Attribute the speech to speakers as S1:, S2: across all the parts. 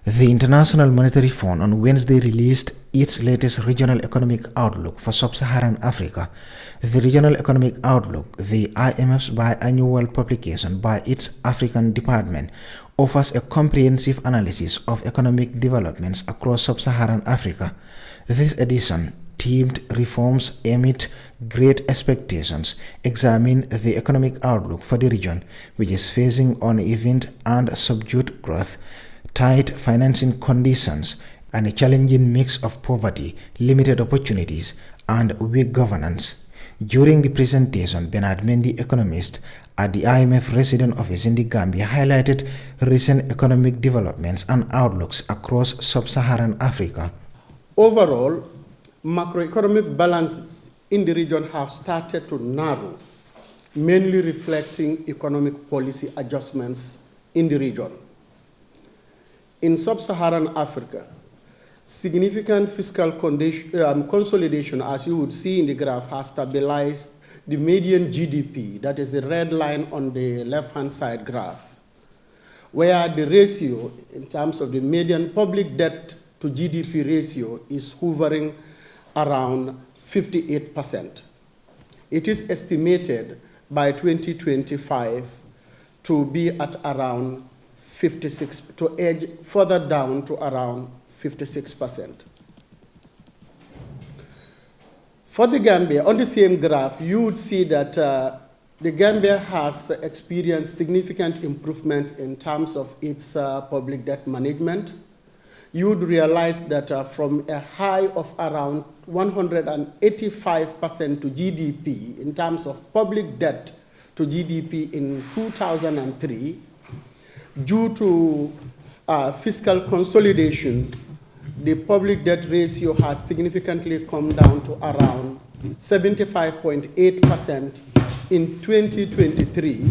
S1: The International Monetary Fund on Wednesday released its latest regional economic outlook for Sub-Saharan Africa. The Regional Economic Outlook, the IMF's biannual publication by its African department, offers a comprehensive analysis of economic developments across Sub-Saharan Africa. This edition, themed Reforms Amid Great Expectations, examine the economic outlook for the region, which is facing uneven and subdued growth, tight financing conditions, and a challenging mix of poverty, limited opportunities, and weak governance. During the presentation, Bernard Mendy, economist at the IMF resident office in the Gambia, highlighted recent economic developments and outlooks across sub-Saharan Africa.
S2: Overall, macroeconomic balances in the region have started to narrow, mainly reflecting economic policy adjustments in the region. In sub-Saharan Africa, significant fiscal consolidation, as you would see in the graph, has stabilized the median GDP, that is the red line on the left-hand side graph, where the ratio in terms of the median public debt to GDP ratio is hovering around 58%. It is estimated by 2025 to be at around 56, to edge further down to around 56%. For the Gambia, on the same graph, you would see that the Gambia has experienced significant improvements in terms of its public debt management. You would realize that from a high of around 185% to GDP in terms of public debt to GDP in 2003, due to fiscal consolidation, the public debt ratio has significantly come down to around 75.8% in 2023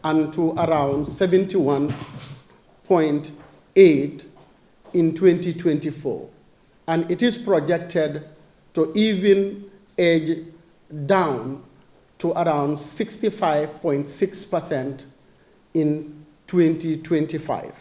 S2: and to around 71.8% in 2024. And it is projected to even edge down to around 65.6% in 2025.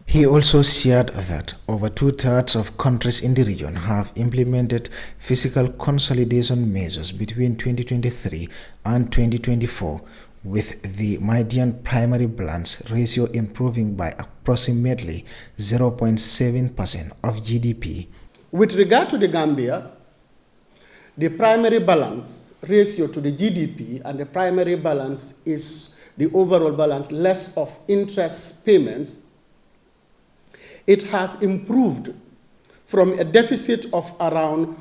S1: He also shared that over two-thirds of countries in the region have implemented fiscal consolidation measures between 2023 and 2024, with the median primary balance ratio improving by approximately 0.7% of GDP.
S2: With regard to the Gambia, the primary balance ratio to the GDP, and the primary balance is the overall balance less of interest payments, it has improved from a deficit of around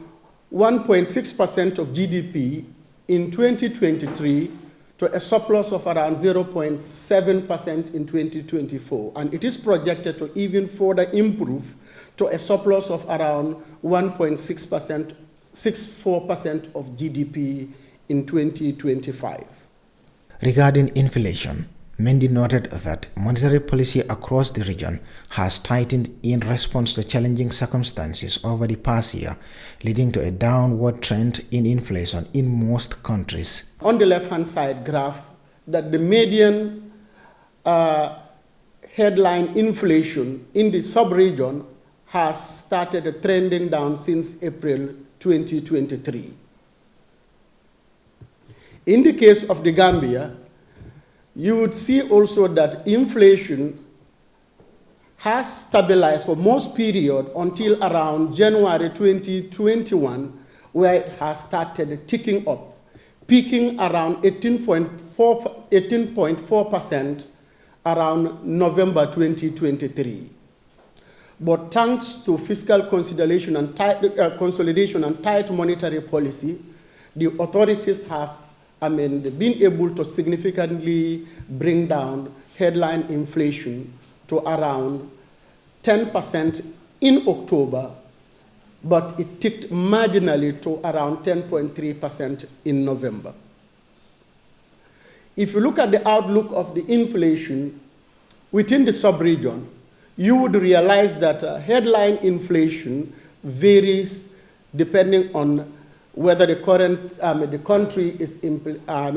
S2: 1.6% of GDP in 2023 to a surplus of around 0.7% in 2024. And it is projected to even further improve to a surplus of around 1.64% of GDP in 2025.
S1: Regarding inflation, Mendy noted that monetary policy across the region has tightened in response to challenging circumstances over the past year, leading to a downward trend in inflation in most countries.
S2: On the left-hand side graph, that the median headline inflation in the sub-region has started trending down since April 2023. In the case of the Gambia, you would see also that inflation has stabilized for most period until around January 2021, where it has started ticking up, peaking around 18.4% around November 2023. But thanks to fiscal consolidation and tight monetary policy, the authorities have been able to significantly bring down headline inflation to around 10% in October, but it ticked marginally to around 10.3% in November. If you look at the outlook of the inflation within the sub-region, you would realize that headline inflation varies depending on whether the country is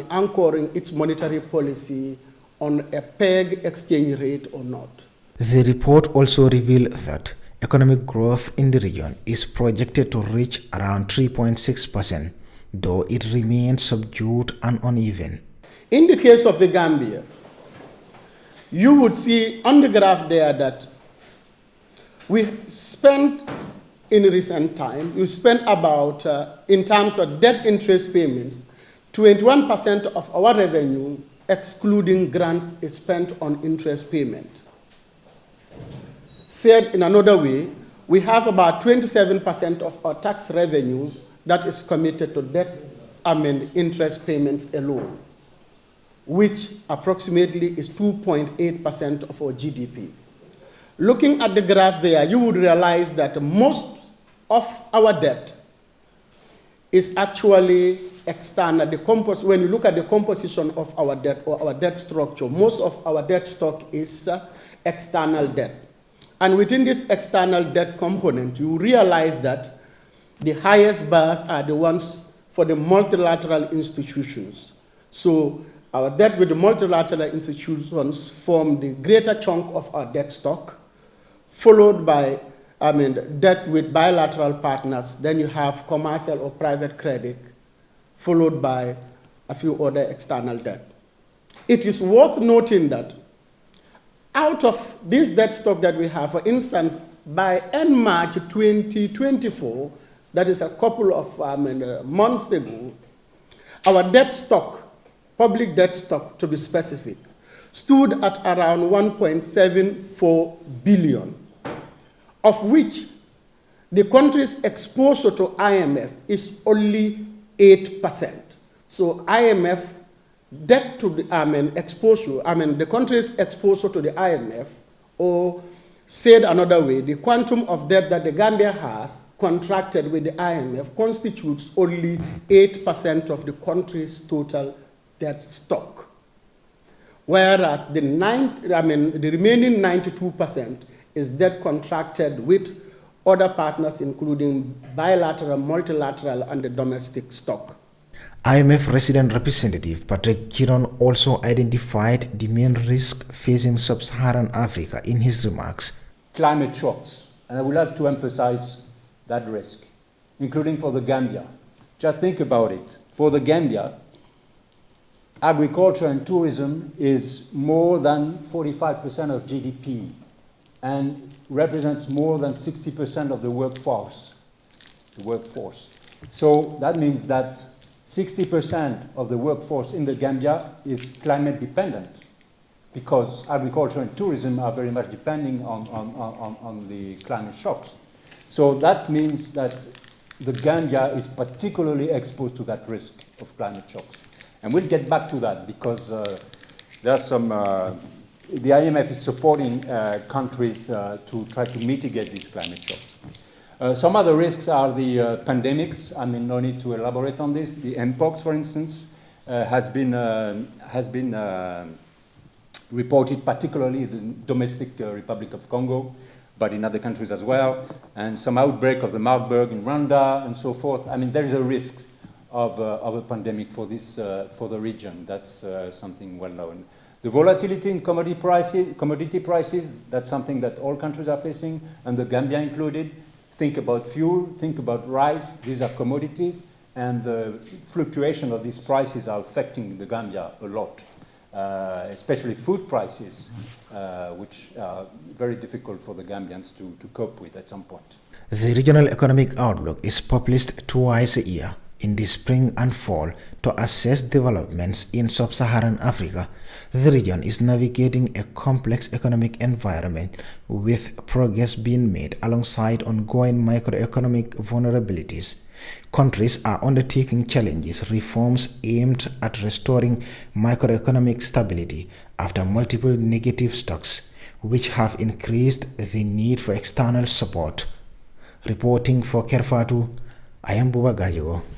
S2: anchoring its monetary policy on a peg exchange rate or not.
S1: The report also revealed that economic growth in the region is projected to reach around 3.6%, though it remains subdued and uneven.
S2: In the case of the Gambia, you would see on the graph there that we spent in recent time, we spent about, in terms of debt interest payments, 21% of our revenue, excluding grants, is spent on interest payment. Said in another way, we have about 27% of our tax revenue that is committed to interest payments alone, which approximately is 2.8% of our GDP. Looking at the graph there, you would realize that most of our debt is actually external. When you look at the composition of our debt or our debt structure, most of our debt stock is external debt. And within this external debt component, you realize that the highest bars are the ones for the multilateral institutions. So our debt with the multilateral institutions form the greater chunk of our debt stock, followed by debt with bilateral partners. Then you have commercial or private credit, followed by a few other external debt. It is worth noting that out of this debt stock that we have, for instance, by end March 2024, that is a couple of months ago, our debt stock, public debt stock to be specific, stood at around 1.74 billion, of which the country's exposure to IMF is only 8%. So IMF debt to the the country's exposure to the IMF, or said another way, the quantum of debt that the Gambia has contracted with the IMF constitutes only 8% of the country's total debt stock. Whereas the remaining 92% is debt contracted with other partners, including bilateral, multilateral, and the domestic stock.
S1: IMF resident representative Patrick Giron also identified the main risk facing Sub-Saharan Africa in his remarks.
S3: Climate shocks, and I would like to emphasize that risk, including for the Gambia. Just think about it. For the Gambia, agriculture and tourism is more than 45% of GDP and represents more than 60% of the workforce. So that means that 60% of the workforce in the Gambia is climate dependent, because agriculture and tourism are very much depending on the climate shocks. So that means that the Gambia is particularly exposed to that risk of climate shocks. And we'll get back to that, because there's some, the IMF is supporting countries to try to mitigate these climate shocks. Some other risks are the pandemics. No need to elaborate on this. The mpox, for instance, has been reported particularly in the domestic Republic of Congo, but in other countries as well, and some outbreak of the Marburg in Rwanda and so forth. There is a risk of a pandemic for this for the region. That's something well known. The volatility in commodity prices, that's something that all countries are facing, and the Gambia included. Think about fuel, think about rice. These are commodities, and the fluctuation of these prices are affecting the Gambia a lot, especially food prices, which are very difficult for the Gambians to cope with at some point.
S1: The Regional Economic Outlook is published twice a year, in the spring and fall, to assess developments in Sub-Saharan Africa. The region is navigating a complex economic environment, with progress being made alongside ongoing macroeconomic vulnerabilities. Countries are undertaking reforms aimed at restoring macroeconomic stability after multiple negative shocks, which have increased the need for external support. Reporting for Kerfatu, I am Buba Gajigo.